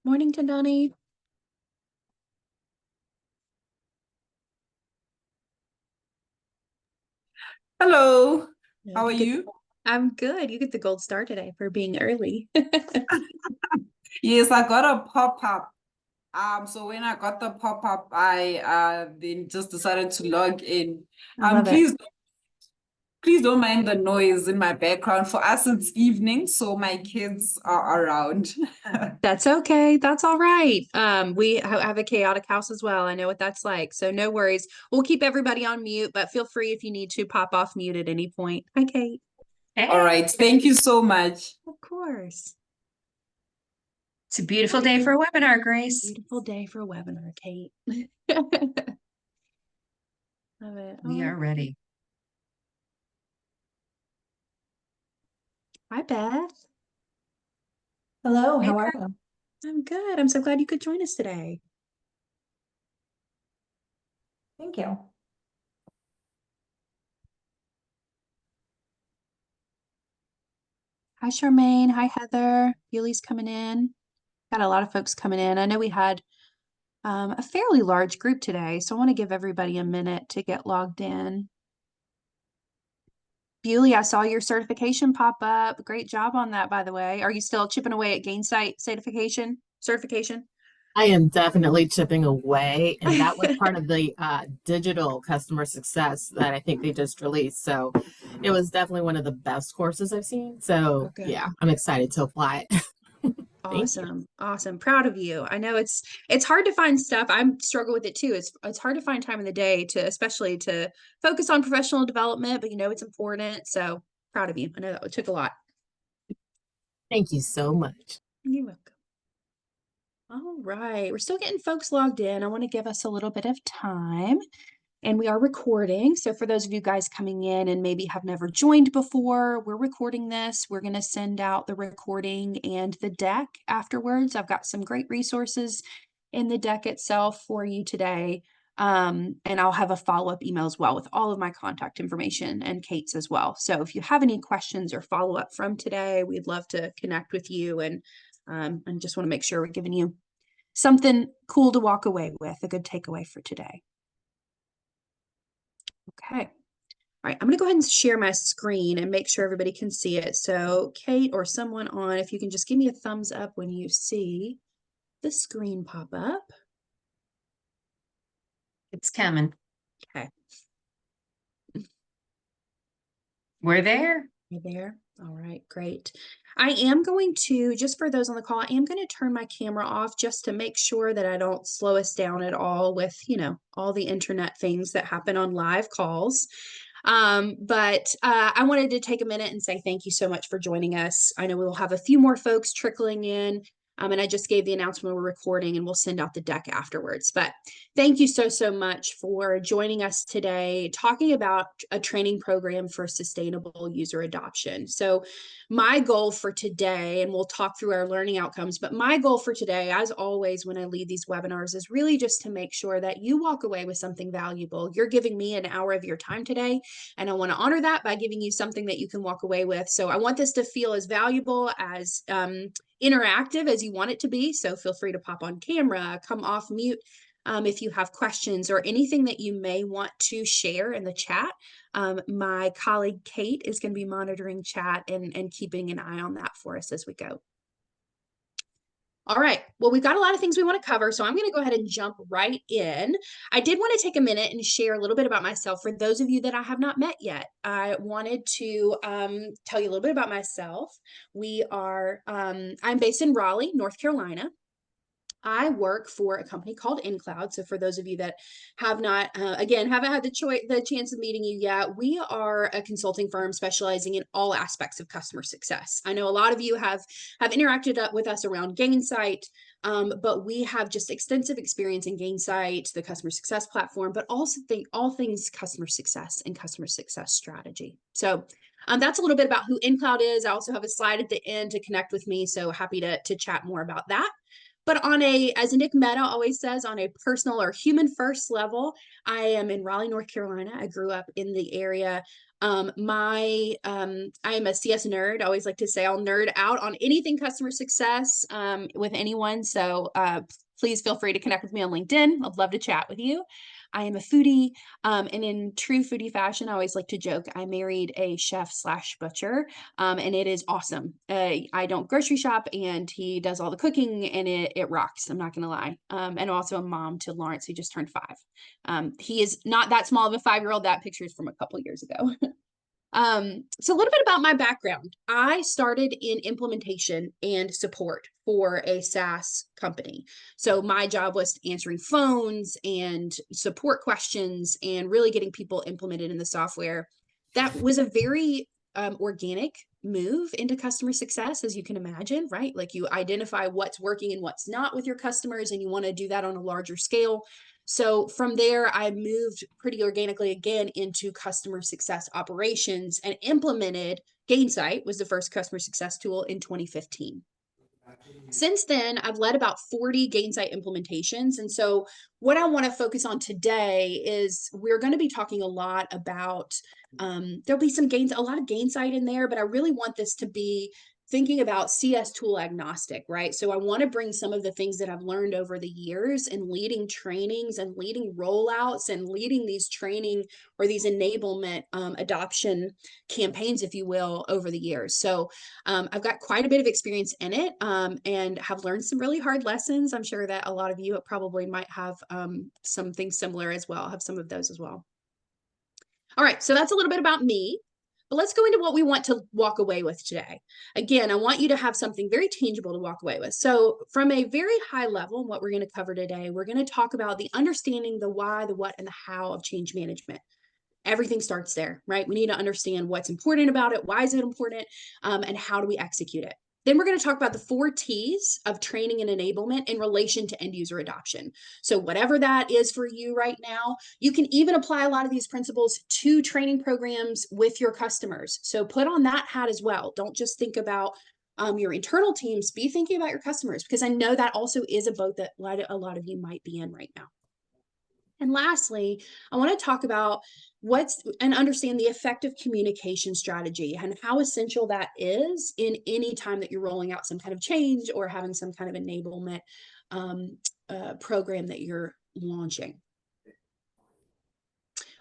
Morning, Tandani. Hello, No, how are you get you? I'm good. You get the gold star today for being early. Yes, I got a pop-up. So when I got the pop-up, I then just decided to log in. I love it. Please don't mind the noise in my background. For us, it's evening, so my kids are around. That's okay. That's all right. We have a chaotic house as well. I know what that's like. So no worries. We'll keep everybody on mute, but feel free if you need to pop off mute at any point. Hi, Kate. All Hey, right, thank you so much. Of course. it's a beautiful day for a webinar, Grace. Beautiful day for a webinar, Kate. Love it. We are ready. Hi, Beth. Hello, Hey how are there. you? I'm good. I'm so glad you could join us today. Thank you. Hi, Charmaine. Hi, Heather. Yuli's coming in. Got a lot of folks coming in. I know we had a fairly large group today, so I want to give everybody a minute to get logged in. Bewley, I saw your certification pop up. Great job on that, by the way. Are you still chipping away at Gainsight certification? I am definitely chipping away, and that was part of the digital customer success that I think they just released. So it was definitely one of the best courses I've seen. So Okay. yeah, I'm excited to apply it. Thank you. Awesome. Awesome. Proud of you. I know it's hard to find stuff. I struggle with it too. It's hard to find time in the day to especially to focus on professional development, but you know it's important. So proud of you. I know that took a lot. Thank you so much. You're welcome. All right. We're still getting folks logged in. I want to give us a little bit of time. And we are recording. So for those of you guys coming in and maybe have never joined before, we're recording this. We're going to send out the recording and the deck afterwards. I've got some great resources in the deck itself for you today. And I'll have a follow-up email as well with all of my contact information and Kate's as well. So if you have any questions or follow-up from today, we'd love to connect with you and just want to make sure we're giving you something cool to walk away with, a good takeaway for today. Okay. All right, I'm going to go ahead and share my screen and make sure everybody can see it. So Kate or someone on, if you can just give me a thumbs up when you see the screen pop up. It's coming. Okay, We're there. you there? All right, great. I am going to, just for those on the call, I am going to turn my camera off just to make sure that I don't slow us down at all with, all the internet things that happen on live calls. But I wanted to take a minute and say thank you so much for joining us. I know we'll have a few more folks trickling in. And I just gave the announcement we're recording and we'll send out the deck afterwards. But thank you so much for joining us today, talking about a training program for sustainable user adoption. So my goal for today, and we'll talk through our learning outcomes, but my goal for today, as always, when I lead these webinars is really just to make sure that you walk away with something valuable. You're giving me an hour of your time today, and I want to honor that by giving you something that you can walk away with. So I want this to feel as valuable, as interactive as you want it to be. So feel free to pop on camera, come off mute if you have questions or anything that you may want to share in the chat. My colleague Kate is going to be monitoring chat and keeping an eye on that for us as we go. All right. Well, we've got a lot of things we want to cover, so I'm going to go ahead and jump right in. I did want to take a minute and share a little bit about myself for those of you that I have not met yet. I wanted to tell you a little bit about myself. I'm based in Raleigh, North Carolina. I work for a company called InCloud. So for those of you that have not, again, haven't had the chance of meeting you yet, we are a consulting firm specializing in all aspects of customer success. I know a lot of you have interacted with us around Gainsight, but we have just extensive experience in Gainsight, the customer success platform, but also think all things customer success and customer success strategy. So that's a little bit about who InCloud is. I also have a slide at the end to connect with me. So happy to chat more about that. But as Nick Mehta always says, on a personal or human first level, I am in Raleigh, North Carolina. I grew up in the area I am a CS nerd. I always like to say I'll nerd out on anything customer success with anyone. So please feel free to connect with me on LinkedIn. I'd love to chat with you. I am a foodie, and in true foodie fashion, I always like to joke, I married a chef / butcher, and it is awesome. I don't grocery shop, and he does all the cooking, and it rocks. I'm not going to lie. And also a mom to Lawrence, who just turned 5. He is not that small of a 5-year-old. That picture is from a couple years ago. So a little bit about my background. I started in implementation and support for a SaaS company. So my job was answering phones and support questions and really getting people implemented in the software. That was a very organic move into customer success, as you can imagine, right? Like you identify what's working and what's not with your customers, and you want to do that on a larger scale. So from there, I moved pretty organically again into customer success operations and implemented Gainsight, was the first customer success tool, in 2015. Since then, I've led about 40 Gainsight implementations. And so what I want to focus on today is we're going to be talking a lot about, there'll be a lot of Gainsight in there, but I really want this to be thinking about CS tool agnostic, right? So I want to bring some of the things that I've learned over the years in leading trainings and leading rollouts and leading these training or these enablement adoption campaigns, if you will, over the years. So I've got quite a bit of experience in it and have learned some really hard lessons. I'm sure that a lot of you probably might have something similar as well, have some of those as well. All right, so that's a little bit about me. But let's go into what we want to walk away with today. Again, I want you to have something very tangible to walk away with. So from a very high level, what we're going to cover today, we're going to talk about the understanding the why, the what, and the how of change management. Everything starts there, right? We need to understand what's important about it, why is it important, and how do we execute it. Then we're going to talk about the 4 T's of training and enablement in relation to end user adoption. So whatever that is for you right now, you can even apply a lot of these principles to training programs with your customers. So put on that hat as well. Don't just think about your internal teams, be thinking about your customers, because I know that also is a boat that a lot of you might be in right now. And lastly, I want to talk about and understand the effective communication strategy and how essential that is in any time that you're rolling out some kind of change or having some kind of enablement program that you're launching.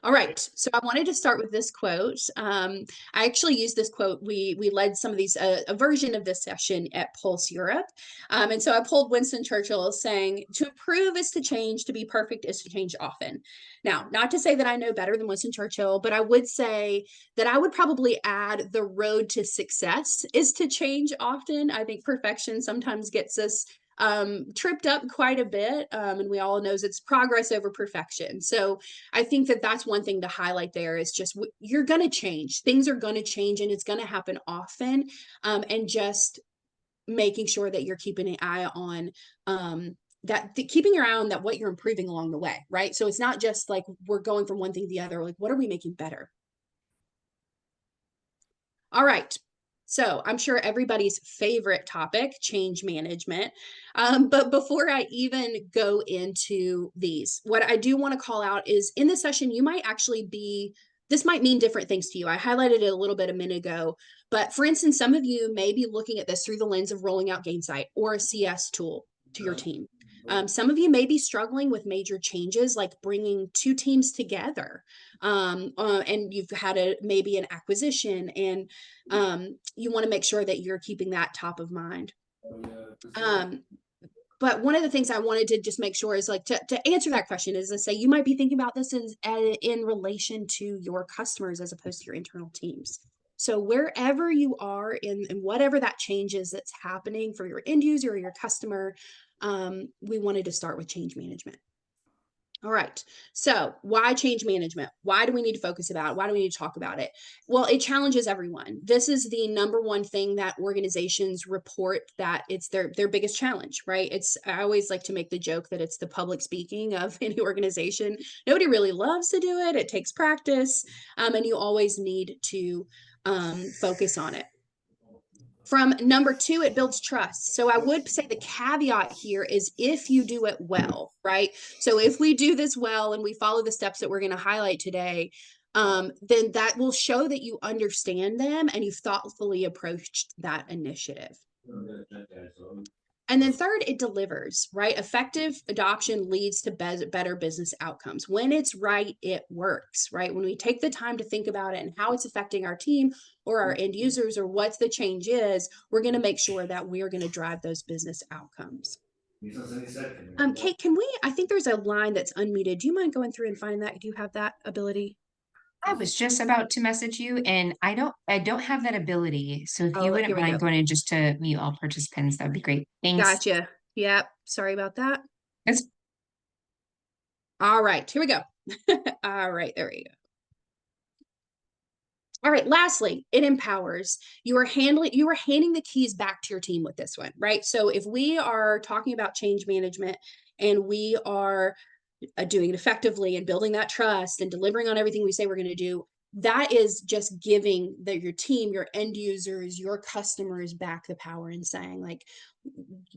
All right, so I wanted to start with this quote. I actually used this quote. We led some of these, a version of this session at Pulse Europe. And so I pulled Winston Churchill saying, "To improve is to change, to be perfect is to change often." Now, not to say that I know better than Winston Churchill, but I would say that I would probably add the road to success is to change often. I think perfection sometimes gets us tripped up quite a bit. And we all knows it's progress over perfection. So I think that that's one thing to highlight there is just you're going to change. Things are going to change and it's going to happen often. And just making sure that you're keeping an eye on keeping your eye on that, what you're improving along the way, right? So it's not just like we're going from one thing to the other, like what are we making better? All right. So I'm sure everybody's favorite topic, change management. But before I even go into these, what I do want to call out is in this session, you might actually this might mean different things to you. I highlighted it a little bit a minute ago, but for instance, some of you may be looking at this through the lens of rolling out Gainsight or a CS tool to your team. Some of you may be struggling with major changes like bringing 2 teams together, and you've had maybe an acquisition, and you want to make sure that you're keeping that top of mind. But one of the things I wanted to just make sure is like to answer that question is to say you might be thinking about this in relation to your customers as opposed to your internal teams. So wherever you are in whatever that change is that's happening for your end user or your customer, we wanted to start with change management. All right. So why change management? Why do we need to focus about it? Why do we need to talk about it? Well, it challenges everyone. This is the number one thing that organizations report that it's their biggest challenge, right? I always like to make the joke that it's the public speaking of any organization. Nobody really loves to do it. It takes practice, and you always need to focus on it. From number 2, it builds trust. So I would say the caveat here is if you do it well, right? So if we do this well and we follow the steps that we're going to highlight today, then that will show that you understand them and you've thoughtfully approached that initiative. And then third, it delivers, right? Effective adoption leads to better business outcomes. When it's right, it works, right? When we take the time to think about it and how it's affecting our team or our end users or what the change is, we're going to make sure that we are going to drive those business outcomes. Kate, I think there's a line that's unmuted. Do you mind going through and finding that? Do you have that ability? I was just about to message you and I don't have that ability. So if you Oh, wouldn't here we mind go. going in just to mute all participants, that would be great. Thanks. Gotcha. Yep. Sorry about that. That's All right, here we go. All right, there we go. All right, lastly, it empowers. You are handing the keys back to your team with this one, right? So if we are talking about change management and we are doing it effectively and building that trust and delivering on everything we say we're going to do, that is just giving your team, your end users, your customers back the power and saying, like,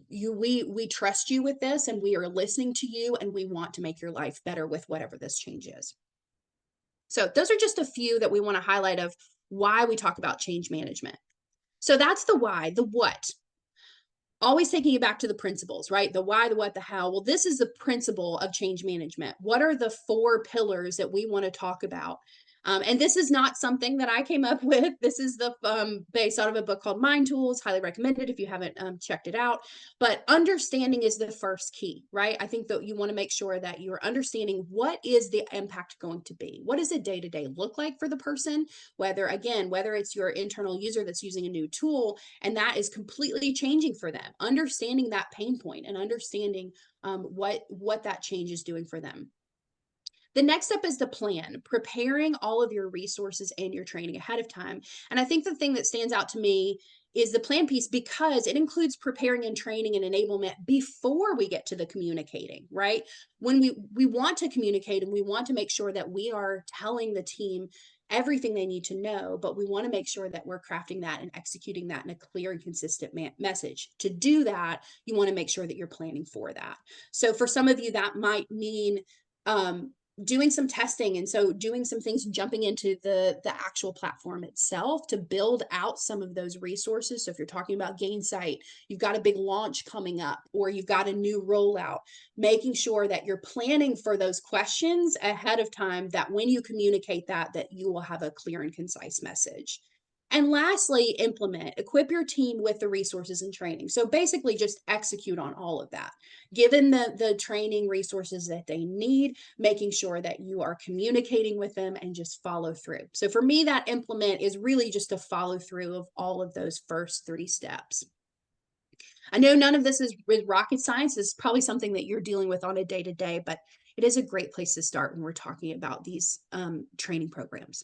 we trust you with this and we are listening to you and we want to make your life better with whatever this change is. So those are just a few that we want to highlight of why we talk about change management. So that's the why. The what. Always taking you back to the principles, right? The why, the what, the how. Well, this is the principle of change management. What are the 4 pillars that we want to talk about? And this is not something that I came up with. This is based out of a book called Mind Tools. Highly recommended if you haven't checked it out. But understanding is the first key, right? I think that you want to make sure that you're understanding what is the impact going to be. What does a day-to-day look like for the person? Whether it's your internal user that's using a new tool and that is completely changing for them. Understanding that pain point and understanding what that change is doing for them. The next step is the plan, preparing all of your resources and your training ahead of time. And I think the thing that stands out to me is the plan piece because it includes preparing and training and enablement before we get to the communicating, right? When we want to communicate and we want to make sure that we are telling the team everything they need to know, but we want to make sure that we're crafting that and executing that in a clear and consistent message. To do that, you want to make sure that you're planning for that. So for some of you, that might mean doing some testing. And so doing some things, jumping into the actual platform itself to build out some of those resources. So if you're talking about Gainsight, you've got a big launch coming up, or you've got a new rollout, making sure that you're planning for those questions ahead of time, that when you communicate that you will have a clear and concise message. And lastly, implement, equip your team with the resources and training. So basically just execute on all of that. Given the training resources that they need, making sure that you are communicating with them and just follow through. So for me, that implement is really just a follow through of all of those first 3 steps. I know none of this is with rocket science. This is probably something that you're dealing with on a day-to-day, but it is a great place to start when we're talking about these training programs.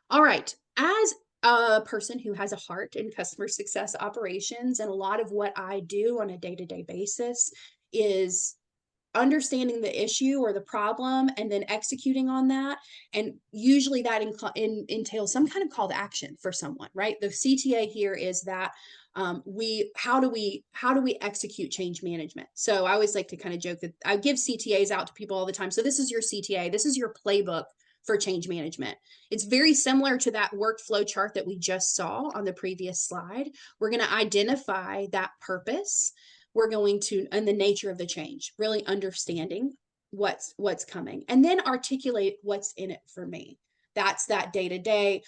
All right. As a person who has a heart in customer success operations, and a lot of what I do on a day-to-day basis is understanding the issue or the problem and then executing on that. And usually that entails some kind of call to action for someone, right? The CTA here is that how do we execute change management? So I always like to kind of joke that I give CTAs out to people all the time. So this is your CTA, this is your playbook for change management. It's very similar to that workflow chart that we just saw on the previous slide. We're going to identify that purpose. We're going to, and the nature of the change, really understanding what's coming, and then articulate what's in it for me. That's that day to day.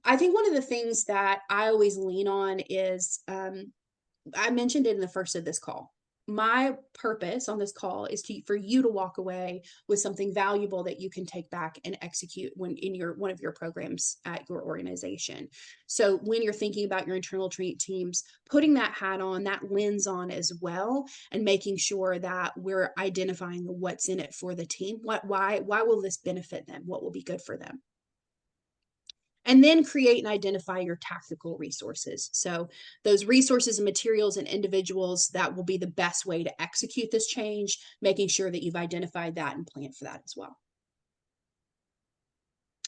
I think one of the things that I always lean on is, I mentioned it in the first of this call. My purpose on this call is for you to walk away with something valuable that you can take back and execute when in one of your programs at your organization. So when you're thinking about your internal teams, putting that hat on, that lens on as well, and making sure that we're identifying what's in it for the team. Why will this benefit them? What will be good for them? And then create and identify your tactical resources. So those resources and materials and individuals that will be the best way to execute this change, making sure that you've identified that and planned for that as well.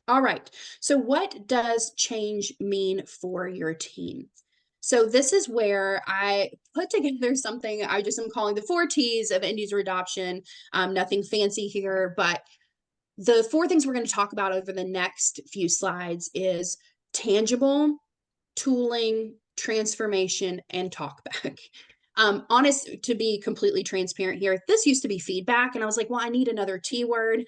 All right, so what does change mean for your team? So this is where I put together something I just am calling the 4 T's of end user adoption. Nothing fancy here, but The 4 things we're going to talk about over the next few slides is tangible, tooling, transformation, and talkback. Honest, to be completely transparent here, this used to be feedback, and I was like, well, I need another T word.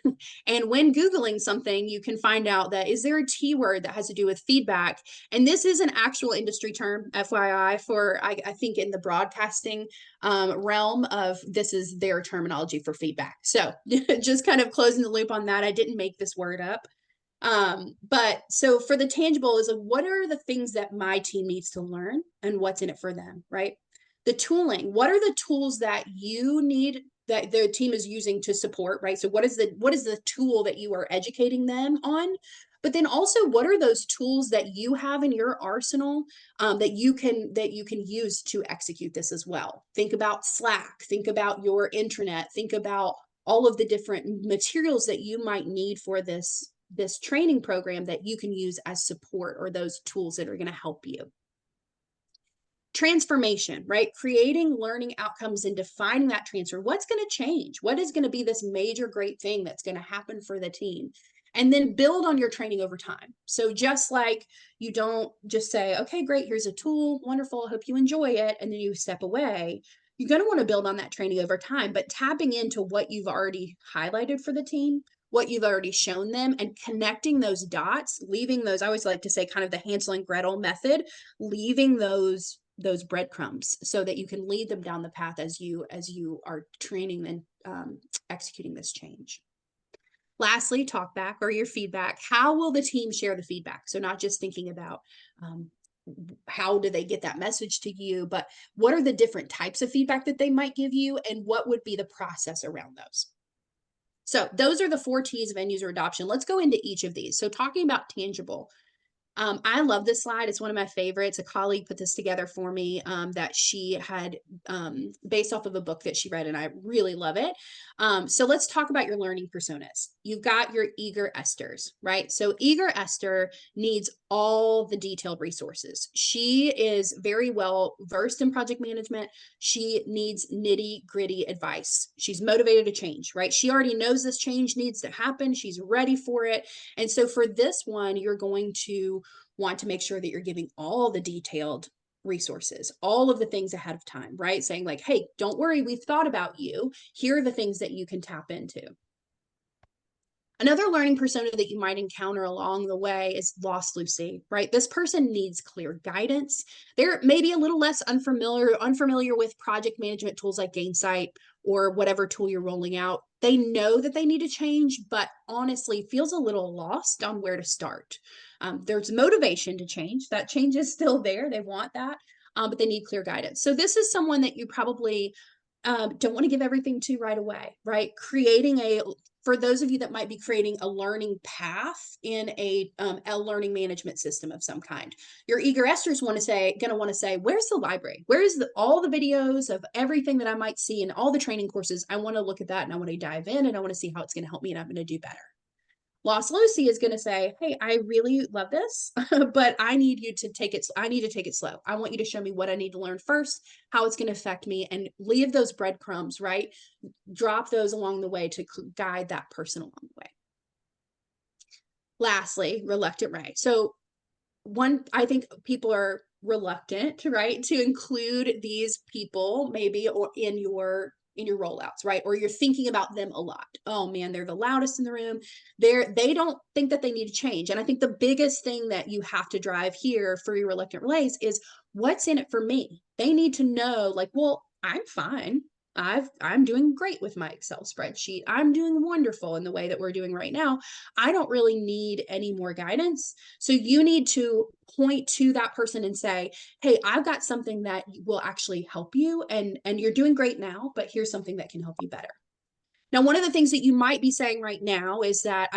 And when Googling something, you can find out that, is there a T word that has to do with feedback? And this is an actual industry term, FYI, for, I think in the broadcasting realm of, this is their terminology for feedback. So just kind of closing the loop on that. I didn't make this word up. But so for the tangible is, what are the things that my team needs to learn and what's in it for them, right? The tooling, what are the tools that you need, that the team is using to support, right? So what is the tool that you are educating them on? But then also, what are those tools that you have in your arsenal that you can use to execute this as well? Think about Slack, think about your intranet, think about all of the different materials that you might need for this training program that you can use as support, or those tools that are going to help you. Transformation, right? Creating learning outcomes and defining that transfer. What's going to change? What is going to be this major great thing that's going to happen for the team? And then build on your training over time. So just like you don't just say, okay, great, here's a tool, wonderful, I hope you enjoy it, and then you step away. You're going to want to build on that training over time, but tapping into what you've already highlighted for the team, what you've already shown them, and connecting those dots, leaving those, I always like to say kind of the Hansel and Gretel method, leaving those breadcrumbs so that you can lead them down the path as you are training and executing this change. Lastly, talk back, or your feedback. How will the team share the feedback? So not just thinking about how do they get that message to you, but what are the different types of feedback that they might give you, and what would be the process around those? So those are the 4 T's of end user adoption. Let's go into each of these. So talking about tangible, I love this slide. It's one of my favorites. A colleague put this together for me that she had based off of a book that she read, and I really love it. So let's talk about your learning personas. You've got your eager Esters, right? So eager Esther needs all the detailed resources. She is very well versed in project management. She needs nitty gritty advice. She's motivated to change, right? She already knows this change needs to happen. She's ready for it. And so for this one, you're going to want to make sure that you're giving all the detailed resources, all of the things ahead of time, right? Saying like, hey, don't worry, we've thought about you. Here are the things that you can tap into. Another learning persona that you might encounter along the way is Lost Lucy, right? This person needs clear guidance. They're maybe a little less unfamiliar with project management tools like Gainsight or whatever tool you're rolling out. They know that they need to change, but honestly feels a little lost on where to start. There's motivation to change. That change is still there. They want that, but they need clear guidance. So this is someone that you probably don't want to give everything to right away, right? For those of you that might be creating a learning path in a learning management system of some kind, your eager Esters going to want to say, where's the library? Where is all the videos of everything that I might see and all the training courses? I want to look at that, and I want to dive in, and I want to see how it's going to help me, and I'm going to do better. Lost Lucy is going to say, hey, I really love this, but I need you to take it. I need to take it slow. I want you to show me what I need to learn first, how it's going to affect me, and leave those breadcrumbs, right? Drop those along the way to guide that person along the way. Lastly, reluctant Ray. So I think people are reluctant, right, to include these people maybe or in your rollouts, right? Or you're thinking about them a lot. Oh man, they're the loudest in the room. They don't think that they need to change. And I think the biggest thing that you have to drive here for your reluctant relays is, what's in it for me? They need to know, like, well, I'm fine. I'm doing great with my Excel spreadsheet. I'm doing wonderful in the way that we're doing right now. I don't really need any more guidance. So you need to point to that person and say, hey, I've got something that will actually help you, and you're doing great now, but here's something that can help you better. Now, one of the things that you might be saying right now is that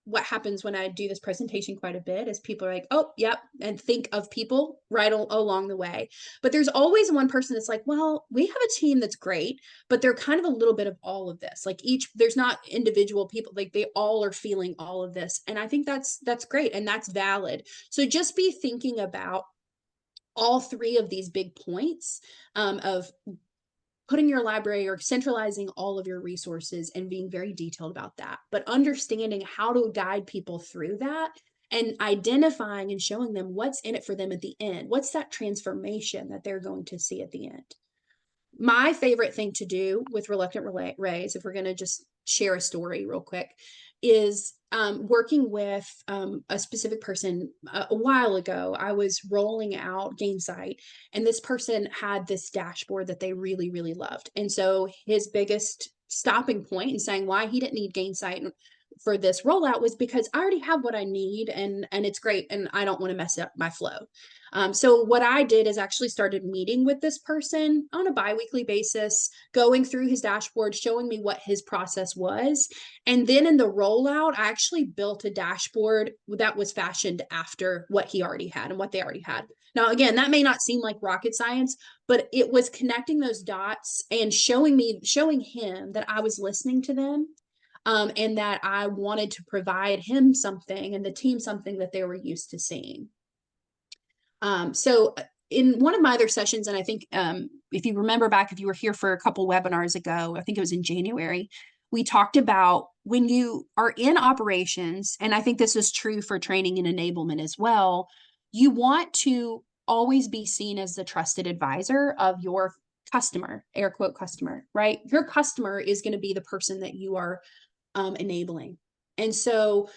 what happens when I do this presentation quite a bit is people are like, oh, yep, and think of people right along the way. But there's always one person that's like, well, we have a team that's great, but they're kind of a little bit of all of this. Like there's not individual people, like they all are feeling all of this. And I think that's great, and that's valid. So just be thinking about all 3 of these big points of putting your library or centralizing all of your resources and being very detailed about that, but understanding how to guide people through that and identifying and showing them what's in it for them at the end. What's that transformation that they're going to see at the end? My favorite thing to do with Reluctant Rays, if we're going to just share a story real quick, is working with a specific person. A while ago, I was rolling out Gainsight, and this person had this dashboard that they really, really loved. And so his biggest stopping point in saying why he didn't need Gainsight for this rollout was because I already have what I need, and it's great, and I don't want to mess up my flow. So what I did is actually started meeting with this person on a biweekly basis, going through his dashboard, showing me what his process was. And then in the rollout, I actually built a dashboard that was fashioned after what he already had and what they already had. Now, again, that may not seem like rocket science, but it was connecting those dots and showing him that I was listening to them. And that I wanted to provide him something and the team something that they were used to seeing. So in one of my other sessions, and I think if you remember back, if you were here for a couple webinars ago, I think it was in January, we talked about when you are in operations, and I think this is true for training and enablement as well, you want to always be seen as the trusted advisor of your customer, air quote customer, right? Your customer is going to be the person that you are enabling. And so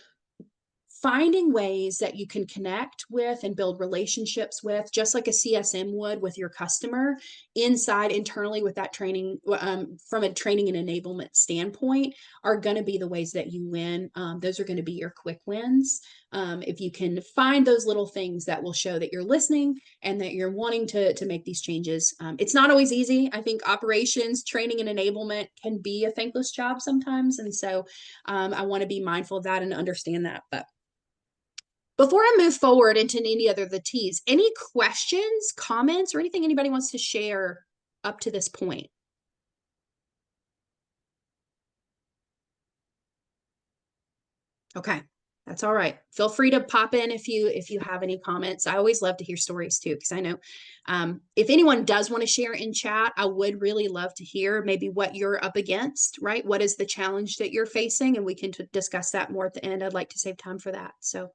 finding ways that you can connect with and build relationships with, just like a CSM would with your customer, internally with that training, from a training and enablement standpoint, are going to be the ways that you win. Those are going to be your quick wins. If you can find those little things that will show that you're listening and that you're wanting to make these changes. It's not always easy. I think operations, training, and enablement can be a thankless job sometimes. And so I want to be mindful of that and understand that. But before I move forward into any other of the T's, any questions, comments, or anything anybody wants to share up to this point? Okay, that's all right. Feel free to pop in if you have any comments. I always love to hear stories too, because I know if anyone does want to share in chat, I would really love to hear maybe what you're up against, right? What is the challenge that you're facing? And we can discuss that more at the end. I'd like to save time for that. So.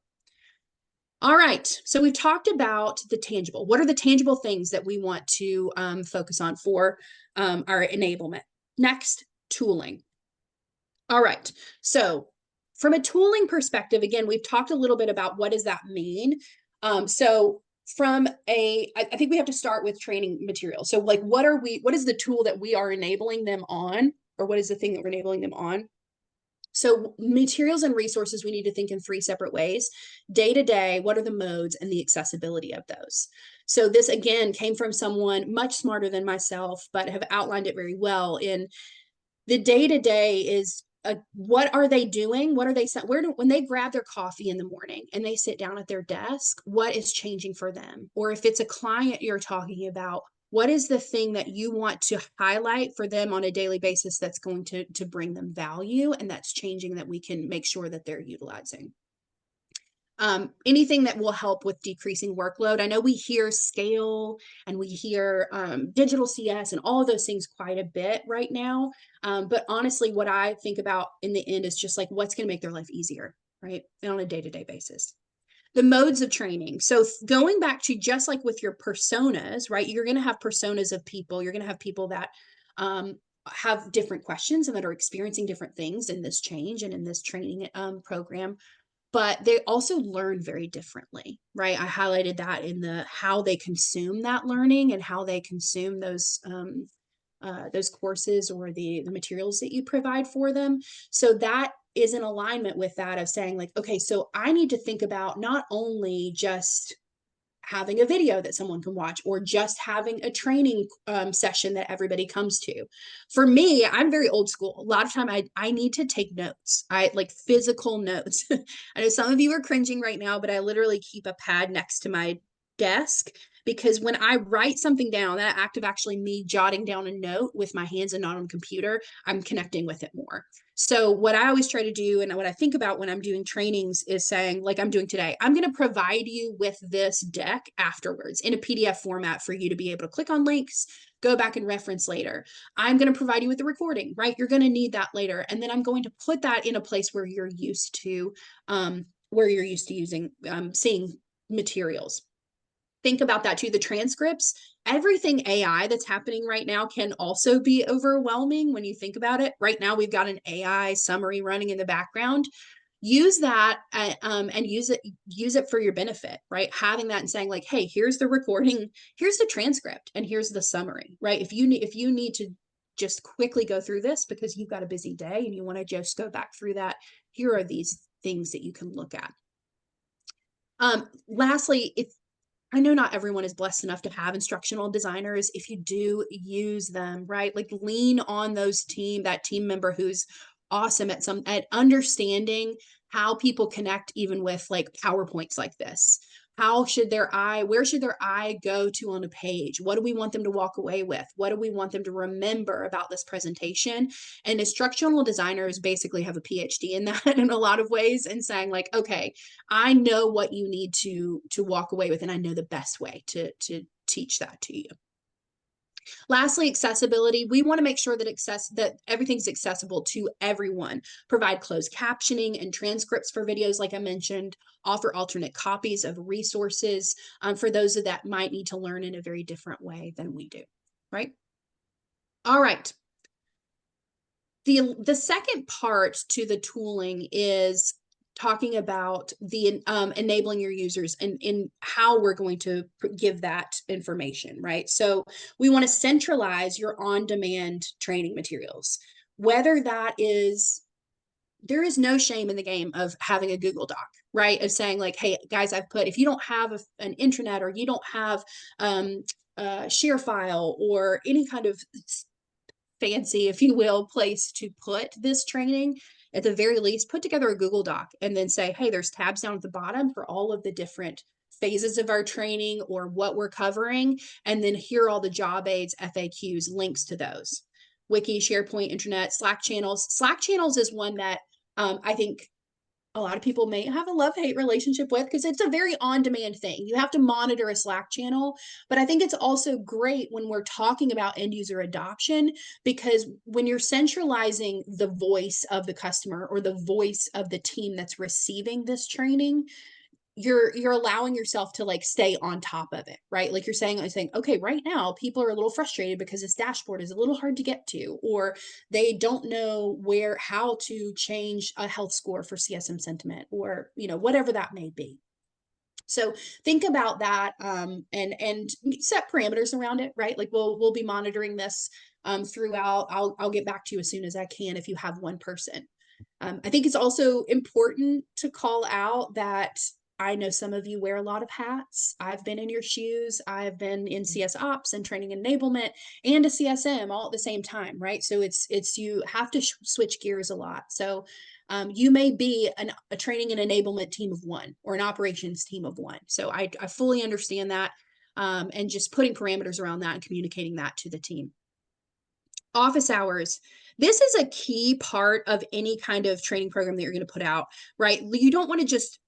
All right, so we've talked about the tangible. What are the tangible things that we want to focus on for our enablement? Next, tooling. All right, so from a tooling perspective, again, we've talked a little bit about what does that mean. So I think we have to start with training material. So like, what is the tool that we are enabling them on, or what is the thing that we're enabling them on? So materials and resources, we need to think in three separate ways. Day to day, what are the modes and the accessibility of those? So this, again, came from someone much smarter than myself, but have outlined it very well. In the day to day is what are they doing? What are they, when they grab their coffee in the morning and they sit down at their desk, what is changing for them? Or if it's a client you're talking about, what is the thing that you want to highlight for them on a daily basis that's going to bring them value and that's changing that we can make sure that they're utilizing? Anything that will help with decreasing workload. I know we hear scale and we hear digital CS and all of those things quite a bit right now. But honestly, what I think about in the end is just like what's going to make their life easier, right? And on a day-to-day basis. The modes of training. So going back to just like with your personas, right? You're going to have personas of people. You're going to have people that have different questions and that are experiencing different things in this change and in this training program. But they also learn very differently, right? I highlighted that in the how they consume that learning and how they consume those courses or the materials that you provide for them. So that is in alignment with that of saying like, okay, so I need to think about not only just having a video that someone can watch or just having a training session that everybody comes to. For me, I'm very old school. A lot of time I need to take notes. I like physical notes. I know some of you are cringing right now, but I literally keep a pad next to my desk because when I write something down, that act of actually me jotting down a note with my hands and not on a computer, I'm connecting with it more. So what I always try to do, and what I think about when I'm doing trainings, is saying, like I'm doing today, I'm going to provide you with this deck afterwards in a PDF format for you to be able to click on links, go back and reference later. I'm going to provide you with the recording, right? You're going to need that later. And then I'm going to put that in a place where you're used to using, seeing materials. Think about that too. The transcripts, everything AI that's happening right now can also be overwhelming when you think about it. Right now, we've got an AI summary running in the background. Use that and use it for your benefit, right? Having that and saying like, hey, here's the recording, here's the transcript, and here's the summary, right? If you need to just quickly go through this because you've got a busy day and you want to just go back through that, here are these things that you can look at. Lastly, if I know not everyone is blessed enough to have instructional designers. If you do, use them, right? Like lean on that team member who's awesome at understanding how people connect, even with like PowerPoints like this. Where should their eye go to on a page? What do we want them to walk away with? What do we want them to remember about this presentation? And instructional designers basically have a PhD in that in a lot of ways, and saying like, okay, I know what you need to walk away with, and I know the best way to teach that to you. Lastly, accessibility. We want to make sure that everything's accessible to everyone. Provide closed captioning and transcripts for videos, like I mentioned. Offer alternate copies of resources for those that might need to learn in a very different way than we do, right? All right. The second part to the tooling is talking about the enabling your users and in how we're going to give that information, right? So we want to centralize your on-demand training materials, whether that is, there is no shame in the game of having a Google Doc, right? Of saying like, hey guys, if you don't have an intranet, or you don't have a share file or any kind of fancy, if you will, place to put this training, at the very least, put together a Google Doc and then say, hey, there's tabs down at the bottom for all of the different phases of our training or what we're covering. And then here are all the job aids, FAQs, links to those. Wiki, SharePoint, Internet, Slack channels. Slack channels is one that I think a lot of people may have a love-hate relationship with, because it's a very on-demand thing. You have to monitor a Slack channel, but I think it's also great when we're talking about end-user adoption, because when you're centralizing the voice of the customer or the voice of the team that's receiving this training, you're allowing yourself to like stay on top of it, right? Like you're saying, okay, right now people are a little frustrated because this dashboard is a little hard to get to, or they don't know how to change a health score for CSM sentiment, or whatever that may be. So think about that and set parameters around it, right? Like we'll be monitoring this throughout. I'll get back to you as soon as I can if you have one person. I think it's also important to call out that I know some of you wear a lot of hats. I've been in your shoes. I've been in CS ops and training enablement and a CSM all at the same time, right? So it's you have to switch gears a lot. So you may be a training and enablement team of one, or an operations team of one. So I fully understand that, and just putting parameters around that and communicating that to the team. Office hours. This is a key part of any kind of training program that you're going to put out, right? You don't want to just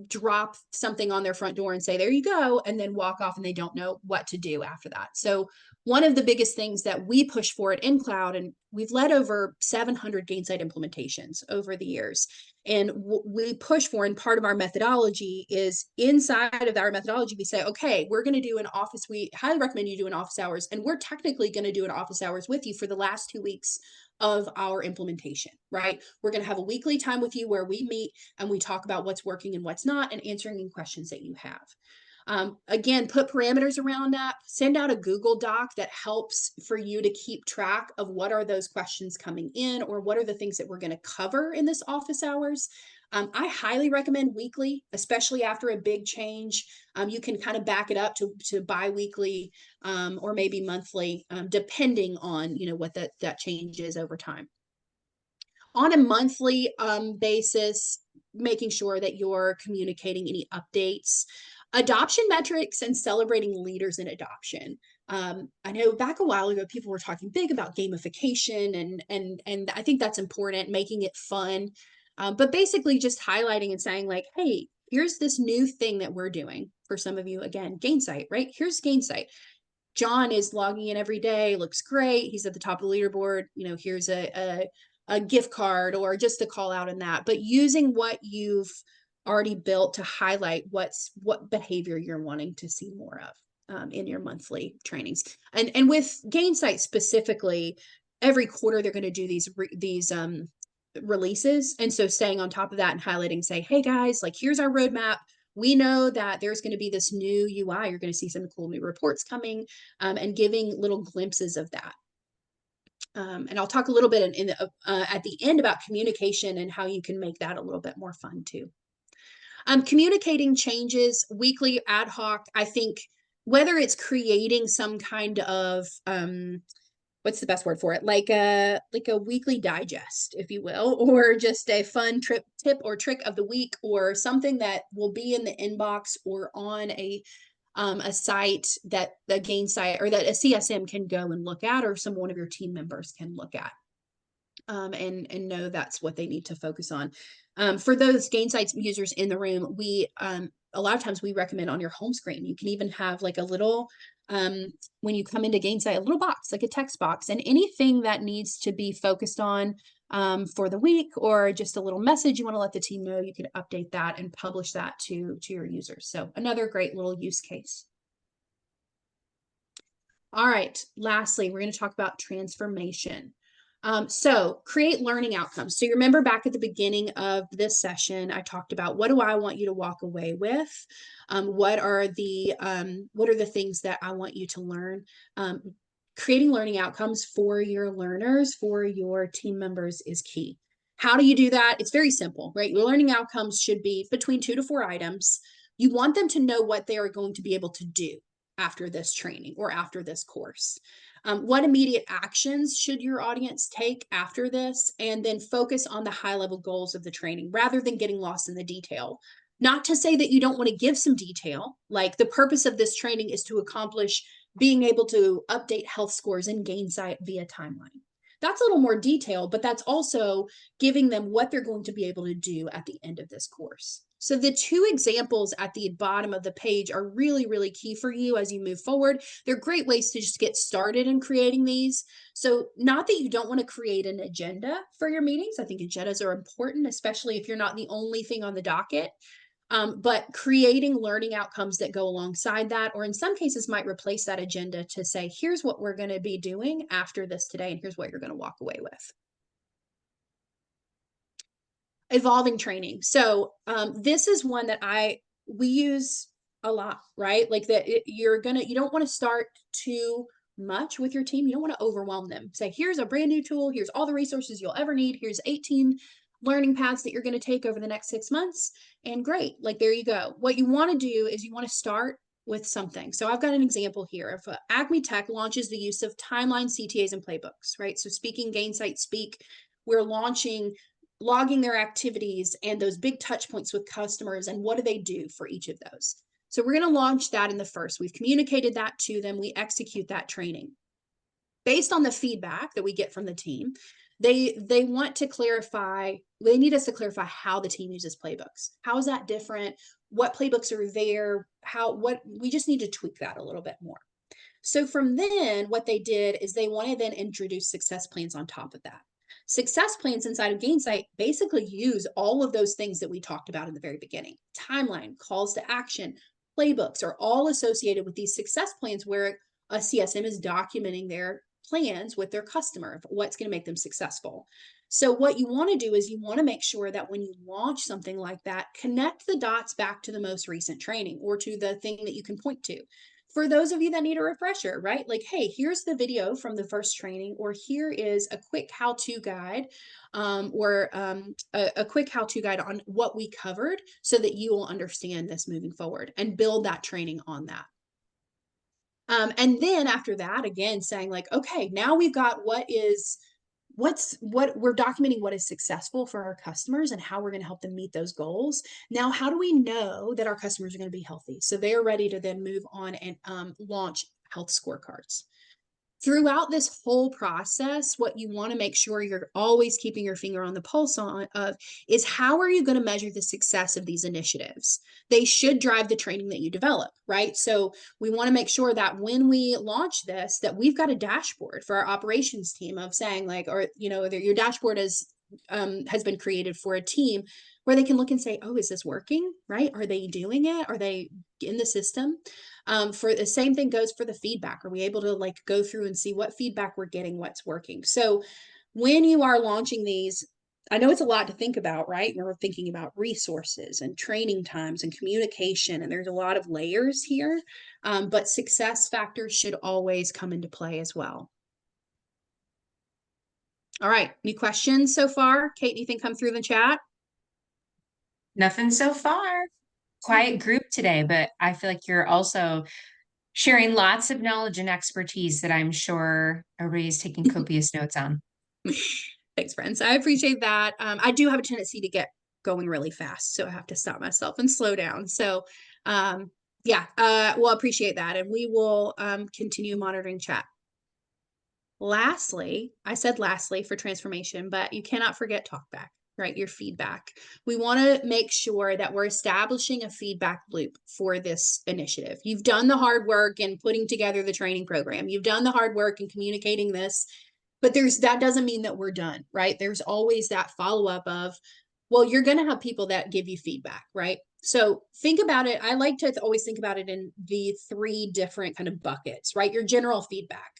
drop something on their front door and say, there you go, and then walk off and they don't know what to do after that. So one of the biggest things that we push for at InCloud, and we've led over 700 Gainsight implementations over the years, and we push for, and part of our methodology is, inside of our methodology, we say, okay, we're going to do an office. We highly recommend you do an office hours, and we're technically going to do an office hours with you for the last 2 weeks of our implementation, right? We're going to have a weekly time with you where we meet and we talk about what's working and what's not, and answering any questions that you have. Again, put parameters around that. Send out a Google Doc that helps for you to keep track of what are those questions coming in, or what are the things that we're going to cover in this office hours. I highly recommend weekly, especially after a big change. You can kind of back it up to bi-weekly or maybe monthly, depending on what that change is over time. On a monthly basis, making sure that you're communicating any updates. Adoption metrics and celebrating leaders in adoption. I know back a while ago, people were talking big about gamification, and I think that's important, making it fun. But basically just highlighting and saying like, hey, here's this new thing that we're doing. For some of you, again, Gainsight, right? Here's Gainsight. John is logging in every day, looks great. He's at the top of the leaderboard. You know, here's a gift card or just a call out in that. But using what you've already built to highlight what behavior you're wanting to see more of in your monthly trainings. And with Gainsight specifically, every quarter they're going to do these releases. And so staying on top of that and highlighting, say, hey guys, like here's our roadmap. We know that there's going to be this new UI. You're going to see some cool new reports coming, and giving little glimpses of that. And I'll talk a little bit at the end about communication and how you can make that a little bit more fun too. Communicating changes weekly, ad hoc. I think whether it's creating some kind of what's the best word for it? Like a weekly digest, if you will, or just a fun tip or trick of the week, or something that will be in the inbox or on a site that the Gainsight or that a CSM can go and look at, or one of your team members can look at. And know that's what they need to focus on. For those Gainsight users in the room, we a lot of times we recommend on your home screen. You can even have like a little, when you come into Gainsight, a little box, like a text box, and anything that needs to be focused on for the week, or just a little message you want to let the team know, you can update that and publish that to your users. So another great little use case. All right, lastly, we're going to talk about transformation. So create learning outcomes. So you remember back at the beginning of this session, I talked about what do I want you to walk away with? What are the things that I want you to learn? Creating learning outcomes for your learners, for your team members is key. How do you do that? It's very simple, right? Your learning outcomes should be between 2 to 4 items. You want them to know what they are going to be able to do after this training or after this course. What immediate actions should your audience take after this? And then focus on the high level goals of the training rather than getting lost in the detail. Not to say that you don't want to give some detail, like the purpose of this training is to accomplish being able to update health scores in Gainsight via timeline. That's a little more detail, but that's also giving them what they're going to be able to do at the end of this course. So the 2 examples at the bottom of the page are really, really key for you as you move forward. They're great ways to just get started in creating these. So not that you don't want to create an agenda for your meetings. I think agendas are important, especially if you're not the only thing on the docket. But creating learning outcomes that go alongside that, or in some cases might replace that agenda to say, here's what we're going to be doing after this today, and here's what you're going to walk away with. Evolving training. So this is one that we use a lot, right? Like that you don't want to start too much with your team. You don't want to overwhelm them. Say, here's a brand new tool. Here's all the resources you'll ever need. Here's 18 learning paths that you're going to take over the next 6 months. And great, like there you go. What you want to do is you want to start with something. So I've got an example here. If Acme Tech launches the use of timeline, CTAs, and playbooks, right? So speaking Gainsight Speak, we're logging their activities and those big touch points with customers, and what do they do for each of those. So we're going to launch that in the first. We've communicated that to them. We execute that training. Based on the feedback that we get from the team, they want to clarify, they need us to clarify how the team uses playbooks. How is that different? What playbooks are there? We just need to tweak that a little bit more. So from then, what they did is they wanted to then introduce success plans on top of that. Success plans inside of Gainsight basically use all of those things that we talked about in the very beginning. Timeline, calls to action, playbooks are all associated with these success plans where a CSM is documenting their plans with their customer of what's going to make them successful. So what you want to do is you want to make sure that when you launch something like that, connect the dots back to the most recent training or to the thing that you can point to. For those of you that need a refresher, right? Like, hey, here's the video from the first training, or here is a quick how-to guide, or a quick how-to guide on what we covered so that you will understand this moving forward and build that training on that. And then after that, again, saying like, okay, now we've got what is what we're documenting what is successful for our customers and how we're going to help them meet those goals. Now, how do we know that our customers are going to be healthy? So they're ready to then move on and launch health scorecards. Throughout this whole process, what you want to make sure you're always keeping your finger on the pulse of is how are you going to measure the success of these initiatives? They should drive the training that you develop, right? So we want to make sure that when we launch this, that we've got a dashboard for our operations team of saying like, or, you know, your dashboard has been created for a team where they can look and say, oh, is this working, right? Are they doing it? Are they in the system? For the same thing goes for the feedback. Are we able to like go through and see what feedback we're getting, what's working? So when you are launching these, I know it's a lot to think about, right? We're thinking about resources and training times and communication, and there's a lot of layers here, but success factors should always come into play as well. All right, any questions so far? Kate, anything come through the chat? Nothing so far. Quiet group today, but I feel like you're also sharing lots of knowledge and expertise that I'm sure everybody's taking copious notes on. Thanks, friends. I appreciate that. I do have a tendency to get going really fast, so I have to stop myself and slow down. So yeah, we'll appreciate that, and we will continue monitoring chat. Lastly, I said lastly for transformation, but you cannot forget talkback, right? Your feedback. We want to make sure that we're establishing a feedback loop for this initiative. You've done the hard work in putting together the training program. You've done the hard work in communicating this, but that doesn't mean that we're done, right? There's always that follow-up of, well, you're going to have people that give you feedback, right? So think about it. I like to always think about it in the 3 different kind of buckets, right? Your general feedback.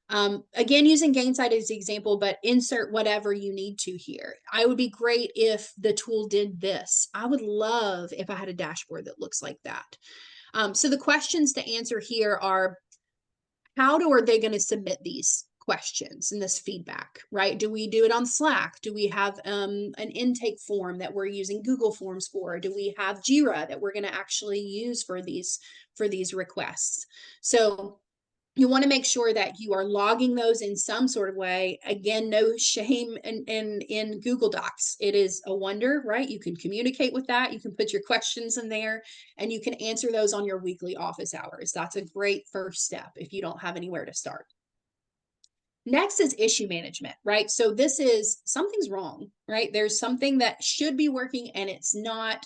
Again, using Gainsight as the example, but insert whatever you need to here. I would be great if the tool did this. I would love if I had a dashboard that looks like that. So the questions to answer here are, how are they going to submit these questions and this feedback, right? Do we do it on Slack? Do we have an intake form that we're using Google Forms for? Do we have Jira that we're going to actually use for these requests? So you want to make sure that you are logging those in some sort of way. Again, no shame in Google Docs. It is a wonder, right? You can communicate with that. You can put your questions in there and you can answer those on your weekly office hours. That's a great first step if you don't have anywhere to start. Next is issue management, right? So this is something's wrong, right? There's something that should be working and it's not.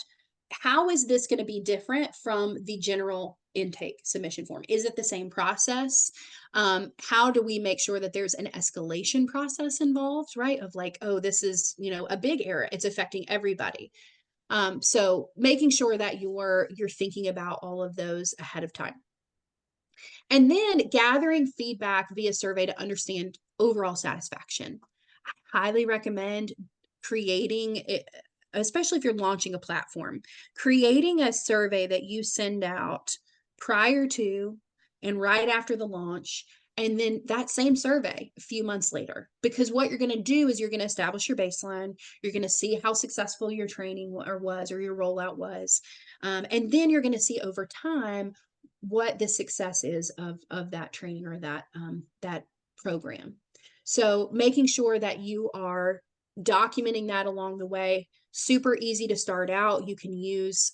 How is this going to be different from the general intake submission form? Is it the same process? How do we make sure that there's an escalation process involved, right? Of like, oh, this is, you know, a big error. It's affecting everybody. So making sure that you're thinking about all of those ahead of time. And then gathering feedback via survey to understand overall satisfaction. I highly recommend creating it, especially if you're launching a platform, creating a survey that you send out prior to and right after the launch, and then that same survey a few months later. Because what you're going to do is you're going to establish your baseline. You're going to see how successful your training was or your rollout was. And then you're going to see over time what the success is of that training or that program. So making sure that you are documenting that along the way. Super easy to start out. You can use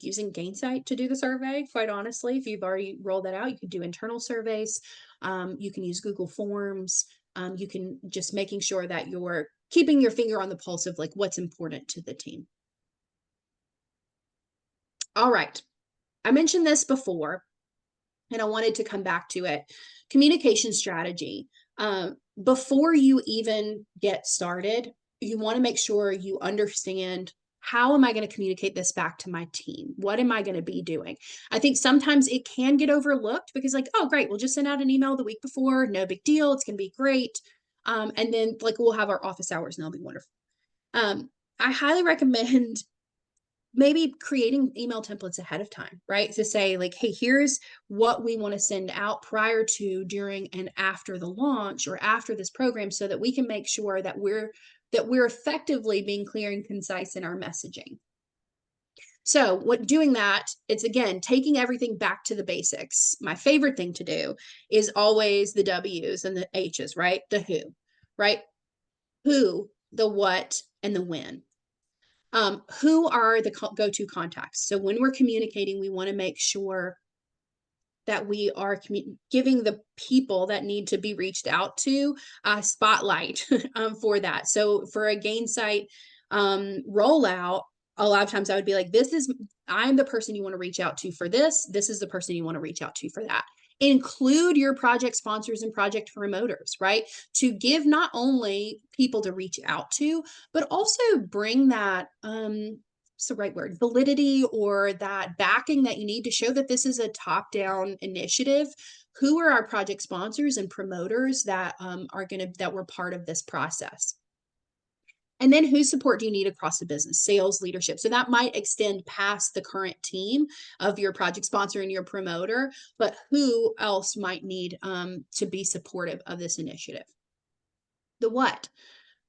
using Gainsight to do the survey, quite honestly. If you've already rolled that out, you can do internal surveys. You can use Google Forms. You can just making sure that you're keeping your finger on the pulse of like what's important to the team. All right. I mentioned this before, and I wanted to come back to it. Communication strategy. Before you even get started, you want to make sure you understand, how am I going to communicate this back to my team? What am I going to be doing? I think sometimes it can get overlooked because like, oh, great, we'll just send out an email the week before. No big deal. It's going to be great. And then like we'll have our office hours and that'll be wonderful. I highly recommend maybe creating email templates ahead of time, right? To say like, hey, here's what we want to send out prior to, during, and after the launch or after this program, so that we can make sure that we're effectively being clear and concise in our messaging. So doing that, it's again, taking everything back to the basics. My favorite thing to do is always the W's and the H's, right? The who. right? Who, the what, and the when. Who are the go-to contacts? So when we're communicating, we want to make sure that we are giving the people that need to be reached out to a spotlight for that. So for a Gainsight rollout, a lot of times I would be like, I'm the person you want to reach out to for this. This is the person you want to reach out to for that. Include your project sponsors and project promoters, right? To give not only people to reach out to, but also bring that, what's the right word, validity, or that backing that you need to show that this is a top-down initiative. Who are our project sponsors and promoters that that were part of this process? And then whose support do you need across the business? Sales, leadership. So that might extend past the current team of your project sponsor and your promoter, but who else might need to be supportive of this initiative? The what,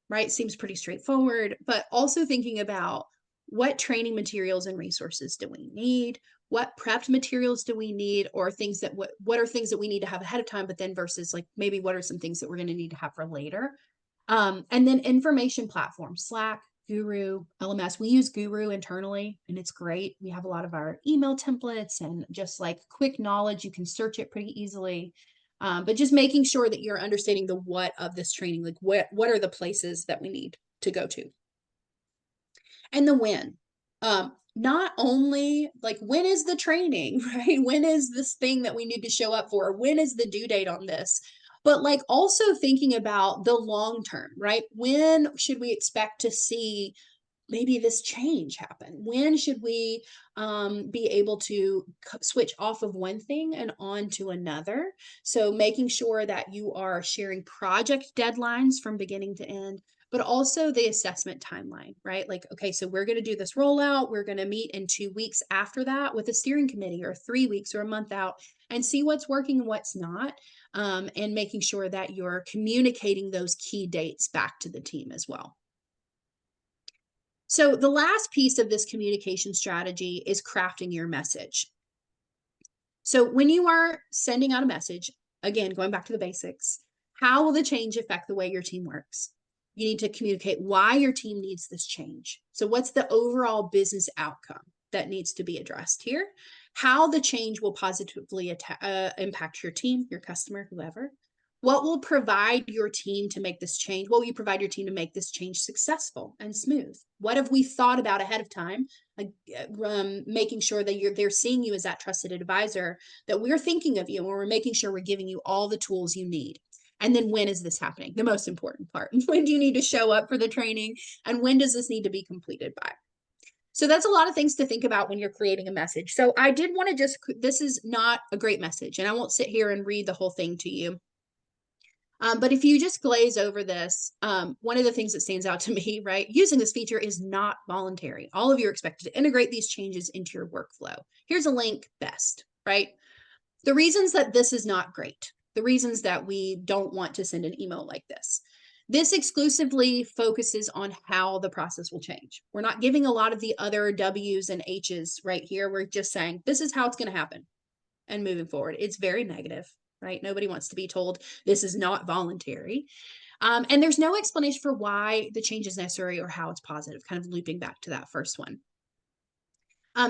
right? Seems pretty straightforward, but also thinking about what training materials and resources do we need? What prepped materials do we need? Or things that, what are things that we need to have ahead of time, but then versus like maybe what are some things that we're going to need to have for later? And then information platforms, Slack, Guru, LMS. We use Guru internally and it's great. We have a lot of our email templates and just like quick knowledge. You can search it pretty easily. But just making sure that you're understanding the what of this training, like what are the places that we need to go to? And the when. Not only like, when is the training, right? When is this thing that we need to show up for? When is the due date on this? But like also thinking about the long term, right? When should we expect to see maybe this change happen? When should we be able to switch off of one thing and on to another? So making sure that you are sharing project deadlines from beginning to end, but also the assessment timeline, right? Like, okay, so we're going to do this rollout. We're going to meet in 2 weeks after that with a steering committee, or 3 weeks or a month out, and see what's working and what's not. And making sure that you're communicating those key dates back to the team as well. So the last piece of this communication strategy is crafting your message. So when you are sending out a message, again, going back to the basics, how will the change affect the way your team works? You need to communicate why your team needs this change. So what's the overall business outcome that needs to be addressed here? How the change will positively impact your team, your customer, whoever. What will provide your team to make this change? What will you provide your team to make this change successful and smooth? What have we thought about ahead of time? Like, making sure that they're seeing you as that trusted advisor, that we're thinking of you, and we're making sure we're giving you all the tools you need. And then when is this happening? The most important part. When do you need to show up for the training? And when does this need to be completed by? So that's a lot of things to think about when you're creating a message. So I did want to this is not a great message, and I won't sit here and read the whole thing to you. But if you just glaze over this, one of the things that stands out to me, right, using this feature is not voluntary. All of you are expected to integrate these changes into your workflow. Here's a link, best, right? The reasons that this is not great, the reasons that we don't want to send an email like this. This exclusively focuses on how the process will change. We're not giving a lot of the other W's and H's right here. We're just saying, this is how it's going to happen and moving forward. It's very negative, right? Nobody wants to be told this is not voluntary. And there's no explanation for why the change is necessary or how it's positive, kind of looping back to that first one.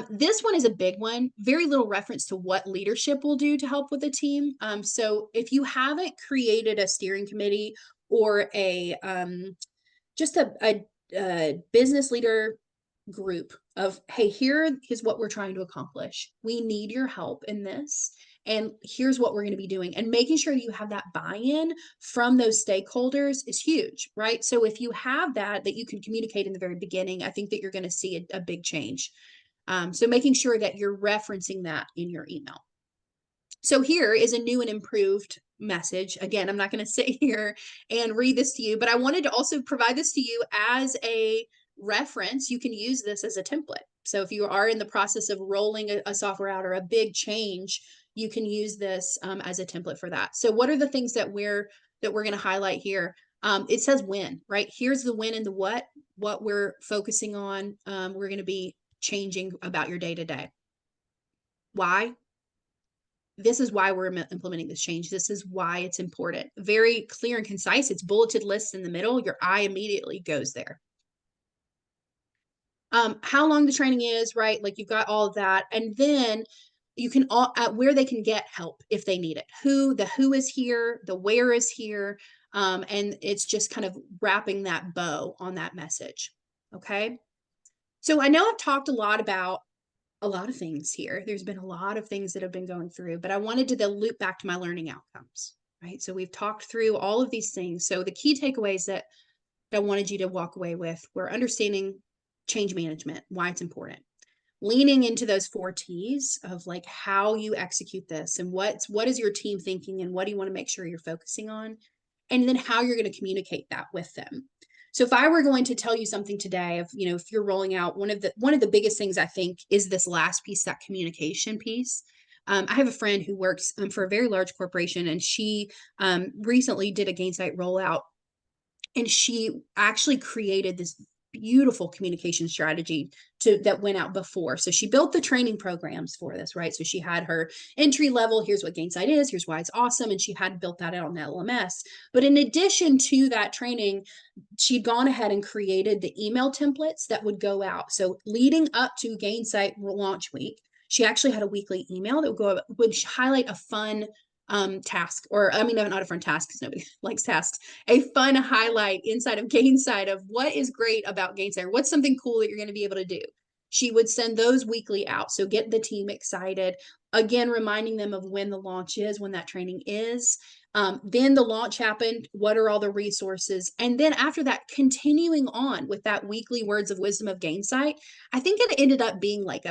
This one is a big one. Very little reference to what leadership will do to help with the team. So if you haven't created a steering committee or just a business leader group of, hey, here is what we're trying to accomplish. We need your help in this. And here's what we're going to be doing. And making sure you have that buy-in from those stakeholders is huge, right? So if you have that you can communicate in the very beginning, I think that you're going to see a big change. So making sure that you're referencing that in your email. So here is a new and improved message. Again, I'm not going to sit here and read this to you, but I wanted to also provide this to you as a reference. You can use this as a template. So if you are in the process of rolling a software out or a big change, you can use this as a template for that. So what are the things that we're going to highlight here? It says when, right? Here's the when and the what we're focusing on. We're going to be changing about your day-to-day. Why? this is why we're implementing this change. This is why it's important. Very clear and concise. It's bulleted lists in the middle. Your eye immediately goes there. How long the training is, right? Like you've got all of that. And then you can all where they can get help if they need it. The who is here, the where is here. And it's just kind of wrapping that bow on that message. Okay. So I know I've talked a lot about a lot of things here. There's been a lot of things that have been going through, but I wanted to then loop back to my learning outcomes, right? So we've talked through all of these things. So the key takeaways that I wanted you to walk away with were understanding change management, why it's important, leaning into those 4 T's of like how you execute this and what is your team thinking and what do you want to make sure you're focusing on, and then how you're going to communicate that with them. So if I were going to tell you something today of, if you're rolling out, one of the biggest things I think is this last piece, that communication piece. I have a friend who works for a very large corporation, and she recently did a Gainsight rollout, and she actually created this beautiful communication strategy that went out before. So she built the training programs for this, right? So she had her entry level, here's what Gainsight is, here's why it's awesome. And she had built that out on LMS. But in addition to that training, she'd gone ahead and created the email templates that would go out. So leading up to Gainsight launch week, she actually had a weekly email that would highlight a fun task, or I mean, not a fun task because nobody likes tasks, a fun highlight inside of Gainsight of what is great about Gainsight, or what's something cool that you're going to be able to do. She would send those weekly out. So get the team excited. Again, reminding them of when the launch is, when that training is. Then the launch happened. What are all the resources? And then after that, continuing on with that weekly words of wisdom of Gainsight, I think it ended up being like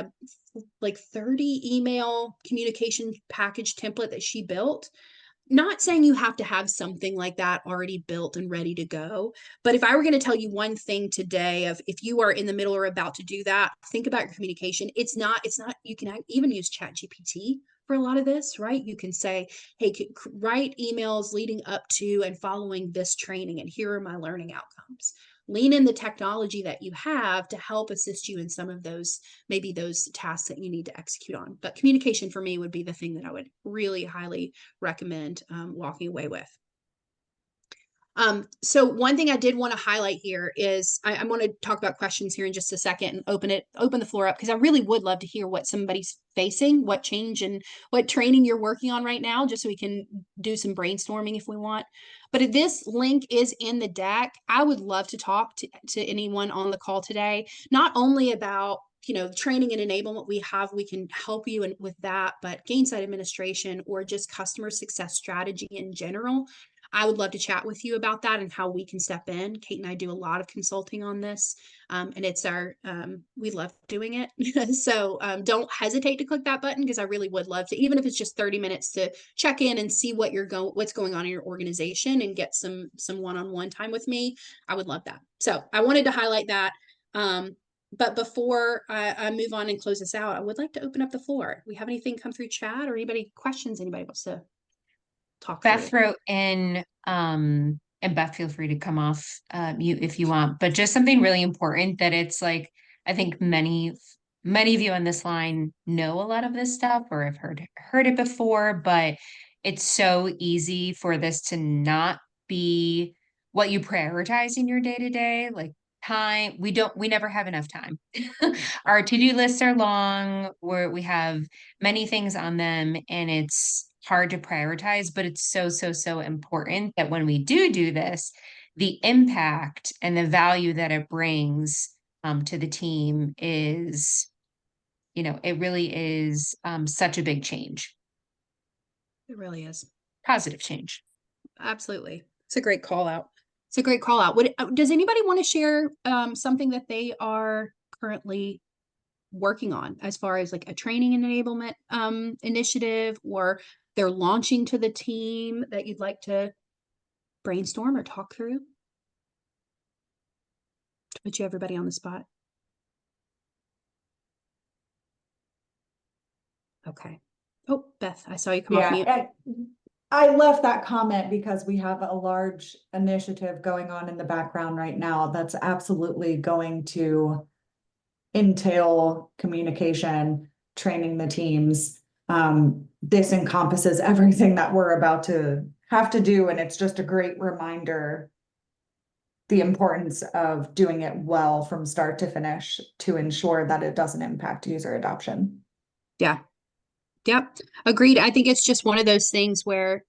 30 email communication package template that she built. Not saying you have to have something like that already built and ready to go. But if I were going to tell you one thing today of if you are in the middle or about to do that, think about your communication. It's not, you can even use ChatGPT for a lot of this, right? You can say, hey, write emails leading up to and following this training, and here are my learning outcomes. Lean in the technology that you have to help assist you in some of those, maybe those tasks that you need to execute on. But communication for me would be the thing that I would really highly recommend walking away with. So one thing I did want to highlight here is I want to talk about questions here in just a second and open the floor up, because I really would love to hear what somebody's facing, what change and what training you're working on right now, just so we can do some brainstorming if we want. But if this link is in the deck, I would love to talk to anyone on the call today, not only about training and enablement we can help you with that, but Gainsight administration or just customer success strategy in general. I would love to chat with you about that and how we can step in. Kate and I do a lot of consulting on this, and it's we love doing it. So don't hesitate to click that button, because I really would love to, even if it's just 30 minutes to check in and see what's going on in your organization and get some one-on-one time with me. I would love that. So I wanted to highlight that. But before I move on and close this out, I would like to open up the floor. Do we have anything come through chat, or questions anybody wants to talk Beth through? wrote in, and Beth, feel free to come off mute if you want, but just something really important that it's like, I think many of you on this line know a lot of this stuff or have heard it before, but it's so easy for this to not be what you prioritize in your day-to-day, like time. We never have enough time. Our to-do lists are long, we have many things on them, and it's hard to prioritize, but it's so important that when we do this, the impact and the value that it brings to the team is, it really is such a big change. It really is. Positive change. Absolutely. It's a great call out. Does anybody want to share something that they are currently working on as far as like a training and enablement initiative, or they're launching to the team that you'd like to brainstorm or talk through? To put everybody on the spot. Okay. Oh, Beth, I saw you come off mute. I left that comment because we have a large initiative going on in the background right now that's absolutely going to entail communication, training the teams. this encompasses everything that we're about to have to do, and it's just a great reminder the importance of doing it well from start to finish to ensure that it doesn't impact user adoption. Yeah. Yep. Agreed. I think it's just one of those things where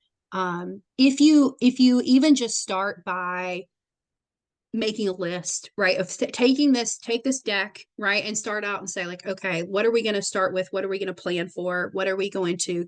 if you even just start by making a list, right, of take this deck, right, and start out and say like, okay, what are we going to start with? What are we going to plan for? What are we going to,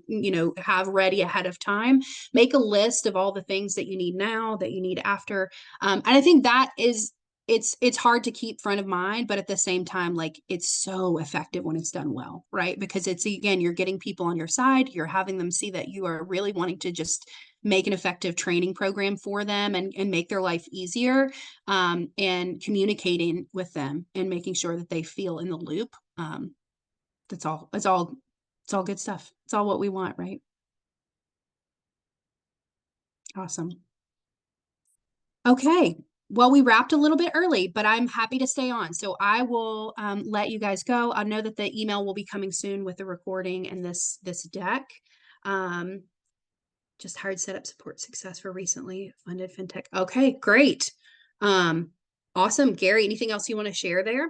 have ready ahead of time? Make a list of all the things that you need now, that you need after. And I think that is, it's hard to keep front of mind, but at the same time, like, it's so effective when it's done well, right? Because it's, again, you're getting people on your side, you're having them see that you are really wanting to just make an effective training program for them and make their life easier, and communicating with them and making sure that they feel in the loop. It's all good stuff. It's all what we want, right? Awesome. Okay. Well, we wrapped a little bit early, but I'm happy to stay on. So I will let you guys go. I know that the email will be coming soon with the recording and this deck. Just hired setup support success for recently funded fintech. Okay, great. Awesome. Gary, anything else you want to share there?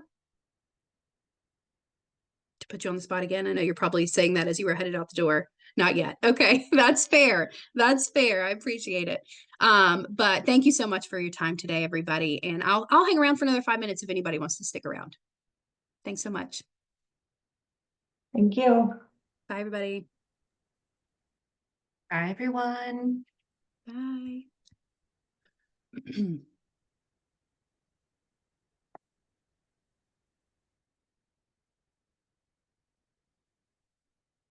To put you on the spot again. I know you're probably saying that as you were headed out the door. Not yet. Okay, that's fair. That's fair. I appreciate it. But thank you so much for your time today, everybody. And I'll hang around for another 5 minutes if anybody wants to stick around. Thanks so much. Thank you. Bye, everybody. Bye, everyone. Bye.